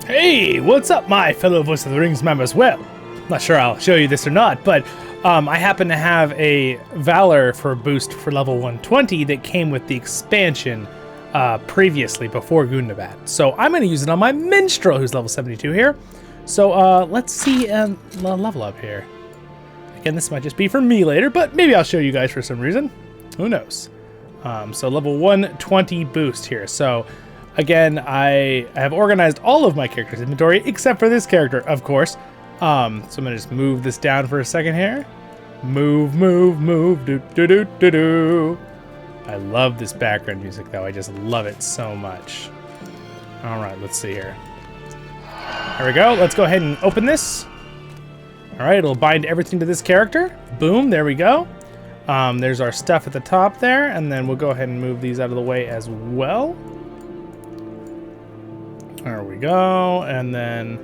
Hey, what's up, my fellow Voice of the Rings members? Well, not sure I'll show you this or not, but I happen to have a Valar for a boost for level 120 that came with the expansion previously before Gundabad. So I'm going to use it on my Minstrel, who's level 72 here. So let's see level up here. Again, this might just be for me later, but maybe I'll show you guys for some reason. Who knows? So level 120 boost here. So again, I have organized all of my characters' inventory except for this character, of course. So I'm gonna just move this down for a second here. Move, do do do do do. I love this background music though. I just love it so much. All right, let's see here. There we go. Let's go ahead and open this. All right, it'll bind everything to this character. Boom, there we go. There's our stuff at the top there, and then we'll go ahead and move these out of the way as well. There we go, and then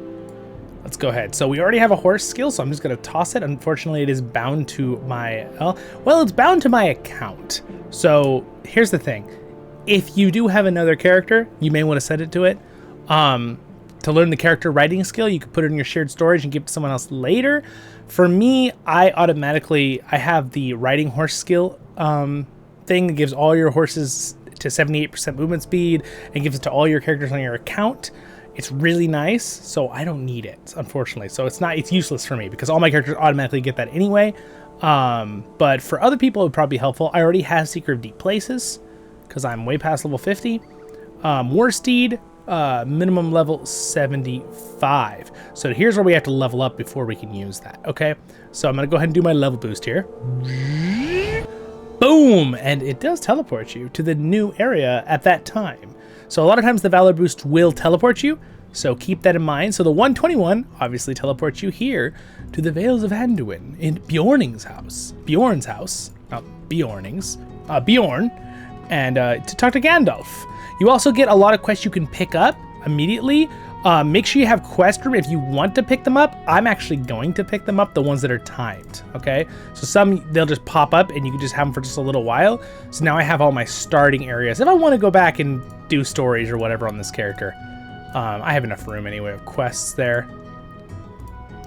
let's go ahead. So we already have a horse skill, so I'm just going to toss it. Unfortunately, it is bound to my... well, it's bound to my account. So here's the thing. If you do have another character, you may want to set it to it. To learn the character writing skill, you could put it in your shared storage and give it to someone else later. For me, I have the riding horse skill thing that gives all your horses to 78% movement speed and gives it to all your characters on your account. It's really nice, so I don't need it, unfortunately. So it's useless for me because all my characters automatically get that anyway. But for other people, it would probably be helpful. I already have Secret of Deep Places because I'm way past level 50. Warsteed, minimum level 75. So here's where we have to level up before we can use that, okay? So I'm gonna go ahead and do my level boost here. Boom! And it does teleport you to the new area at that time. So a lot of times the Valor boost will teleport you, so keep that in mind. So the 121 obviously teleports you here to the Vales of Anduin in Bjorn's house, not Bjorn's, Bjorn, and to talk to Gandalf. You also get a lot of quests you can pick up immediately. Make sure you have quest room if you want to pick them up. I'm actually going to pick them up, the ones that are timed, okay? So some, they'll just pop up and you can just have them for just a little while. So now I have all my starting areas. If I want to go back and do stories or whatever on this character, I have enough room anyway of quests there.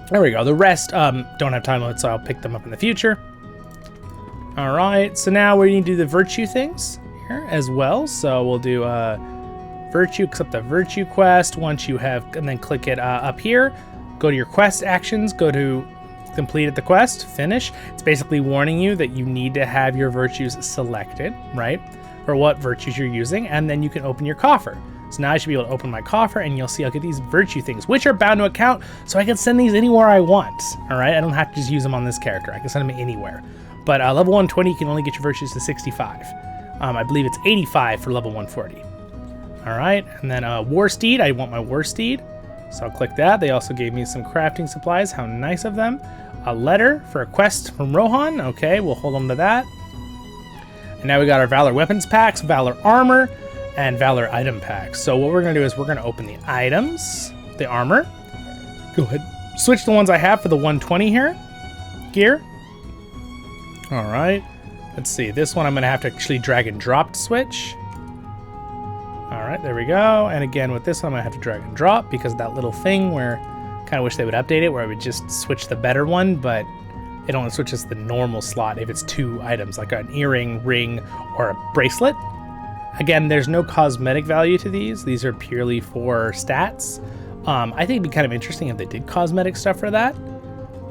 There we go. The rest don't have time limits, so I'll pick them up in the future. All right, so now we need to do the virtue things here as well. So we'll do virtue, accept the virtue quest once you have, and then click it up here. Go to your quest actions, go to completed the quest, finish. It's basically warning you that you need to have your virtues selected, right? For what virtues you're using, and then you can open your coffer. So now I should be able to open my coffer and you'll see I'll get these virtue things, which are bound to account, so I can send these anywhere I want, all right? I don't have to just use them on this character. I can send them anywhere. But level 120, you can only get your virtues to 65. I believe it's 85 for level 140. All right, and then Warsteed, I want my Warsteed. So I'll click that. They also gave me some crafting supplies. How nice of them. A letter for a quest from Rohan. Okay, we'll hold on to that. And now we got our Valor weapons packs, Valor armor, and Valor item packs. So what we're gonna do is we're gonna open the items, the armor. Go ahead, switch the ones I have for the 120 here, gear. All right, let's see. This one I'm gonna have to actually drag and drop to switch. All right, there we go. And again, with this one, I'm gonna have to drag and drop because of that little thing where kind of wish they would update it, where I would just switch the better one, but it only switches the normal slot if it's two items, like an earring, ring, or a bracelet. Again, there's no cosmetic value to these. These are purely for stats. I think it'd be kind of interesting if they did cosmetic stuff for that.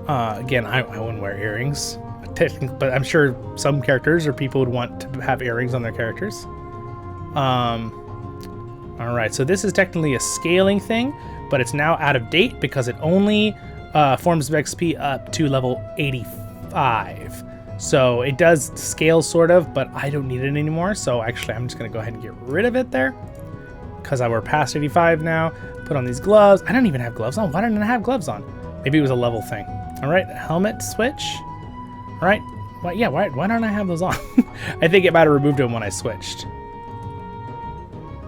Again, I wouldn't wear earrings, but I'm sure some characters or people would want to have earrings on their characters. All right, so this is technically a scaling thing, but it's now out of date because it only forms of XP up to level 85. So it does scale sort of, but I don't need it anymore. So actually, I'm just gonna go ahead and get rid of it there because we're past 85 now. Put on these gloves. I don't even have gloves on. Why didn't I have gloves on? Maybe it was a level thing. All right, helmet switch. All right, why don't I have those on? I think it might have removed them when I switched.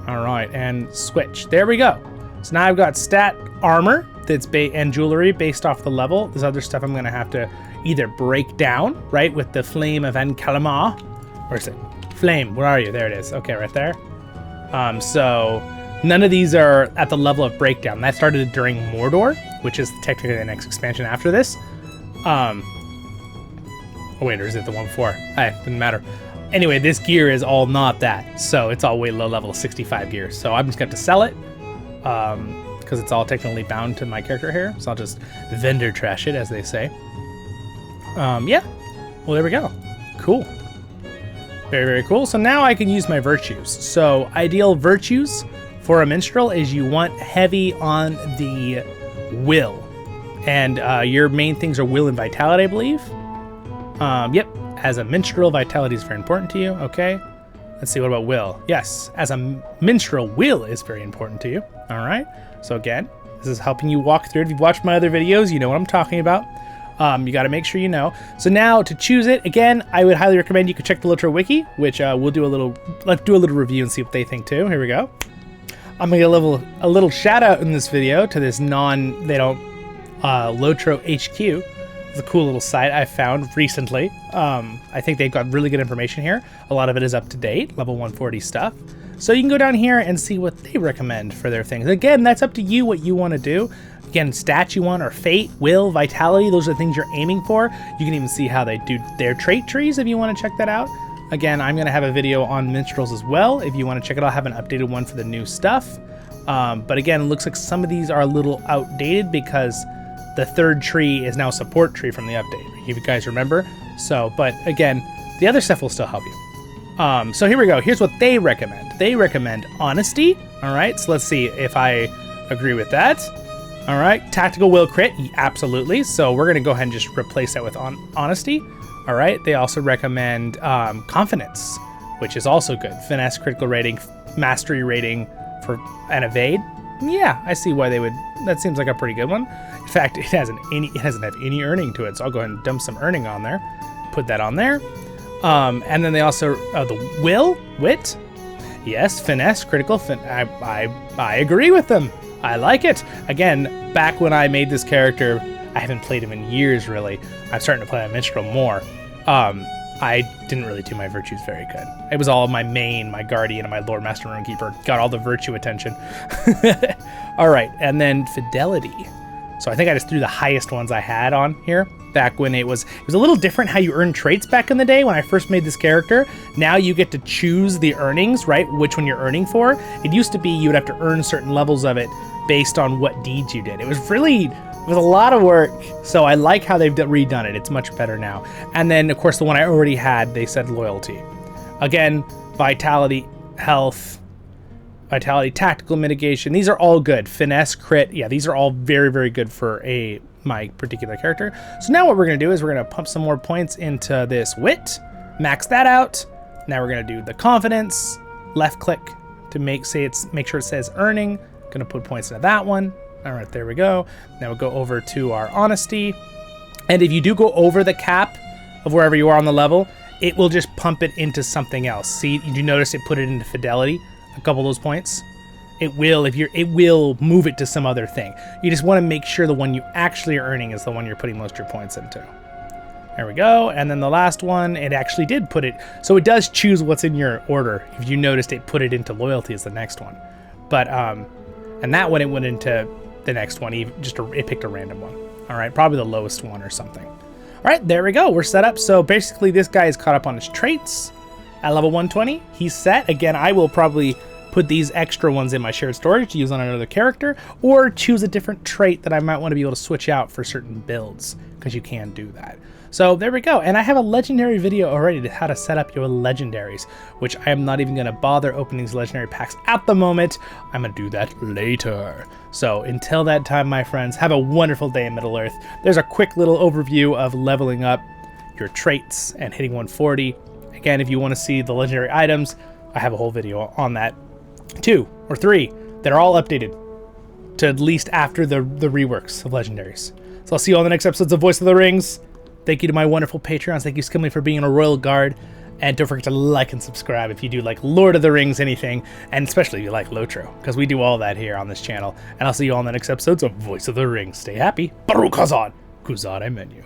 All right, and switch. There we go. So now I've got stat armor that's and jewelry based off the level. This other stuff I'm gonna have to either break down, right, with the flame of Ankalamah. Where is it? Flame, where are you? There it is. Okay, right there. So None of these are at the level of breakdown. That started during Mordor, which is technically the next expansion after this. Oh wait, or is it the one before? Didn't matter. Anyway, this gear is all not that, so it's all way low level 65 gear. So I'm just going to have to sell it, because it's all technically bound to my character here. So I'll just vendor trash it, as they say. Yeah. Well, there we go. Cool. Very, very cool. So now I can use my virtues. So ideal virtues for a minstrel is you want heavy on the will. And your main things are will and vitality, I believe. Yep. As a minstrel, vitality is very important to you. Okay. Let's see, what about will? Yes. As a minstrel, will is very important to you. All right. So again, this is helping you walk through it. If you've watched my other videos, you know what I'm talking about. You got to make sure you know. So now to choose it, again, I would highly recommend you could check the LOTRO wiki, which let's do a little review and see what they think too. Here we go. I'm gonna give a little shout out in this video to this LOTRO HQ. It's a cool little site I found recently. I think they've got really good information here. A lot of it is up to date, level 140 stuff. So you can go down here and see what they recommend for their things. Again, that's up to you what you want to do. Again, stats you want are fate, will, vitality. Those are the things you're aiming for. You can even see how they do their trait trees if you want to check that out. Again, I'm going to have a video on minstrels as well. If you want to check it out, I'll have an updated one for the new stuff. But again, it looks like some of these are a little outdated because the third tree is now a support tree from the update, if you guys remember. So, but again, the other stuff will still help you. So here we go. Here's what they recommend. They recommend honesty. All right, so let's see if I agree with that. All right, tactical will crit, absolutely. So we're gonna go ahead and just replace that with honesty. All right, they also recommend confidence, which is also good. Finesse, critical rating, mastery rating and evade. Yeah, I see why they would. That seems like a pretty good one. In fact, it doesn't have any earning to it, so I'll go ahead and dump some earning on there. Put that on there. And then they also the will, wit. Yes, finesse, critical. I agree with them. I like it. Again, back when I made this character, I haven't played him in years, really. I'm starting to play a minstrel more. I didn't really do my virtues very good. It was all my main, my guardian, and my Lord Master Runekeeper. Got all the virtue attention. All right, and then fidelity. So I think I just threw the highest ones I had on here. Back when it was a little different how you earn traits back in the day when I first made this character. Now you get to choose the earnings, right? Which one you're earning for. It used to be you would have to earn certain levels of it based on what deeds you did. It was a lot of work. So I like how they've redone it. It's much better now. And then of course the one I already had, they said loyalty. Again, vitality, health, vitality, tactical mitigation. These are all good. Finesse, crit. Yeah, these are all very, very good for my particular character. So now what we're going to do is we're going to pump some more points into this wit, max that out. Now we're going to do the confidence, left click to make sure it says earning. Going to put points into that one. All right, there we go. Now we'll go over to our honesty. And if you do go over the cap of wherever you are on the level, it will just pump it into something else. See, you notice it put it into fidelity, a couple of those points. It will move it to some other thing. You just want to make sure the one you actually are earning is the one you're putting most of your points into. There we go. And then the last one, it actually did put it. So it does choose what's in your order. If you noticed, it put it into loyalty as the next one. But, and that one, it went into the next one. It picked a random one. All right, probably the lowest one or something. All right, there we go. We're set up. So basically this guy is caught up on his traits at level 120. He's set. Again, I will probably put these extra ones in my shared storage to use on another character, or choose a different trait that I might want to be able to switch out for certain builds, because you can do that. So there we go. And I have a legendary video already to how to set up your legendaries, which I am not even going to bother opening these legendary packs at the moment. I'm going to do that later. So until that time, my friends, have a wonderful day in Middle-earth. There's a quick little overview of leveling up your traits and hitting 140. Again, if you want to see the legendary items, I have a whole video on that. 2 or 3 that are all updated to at least after the reworks of legendaries. So I'll see you on the next episodes of Voice of the Rings. Thank you to my wonderful Patreons. Thank you, Skumley, for being a royal guard. And don't forget to like and subscribe if you do like Lord of the Rings anything, and especially if you like LOTRO, because we do all that here on this channel. And I'll see you all on the next episodes of Voice of the Rings. Stay happy. Baruch Hazan. Kuzan Menu.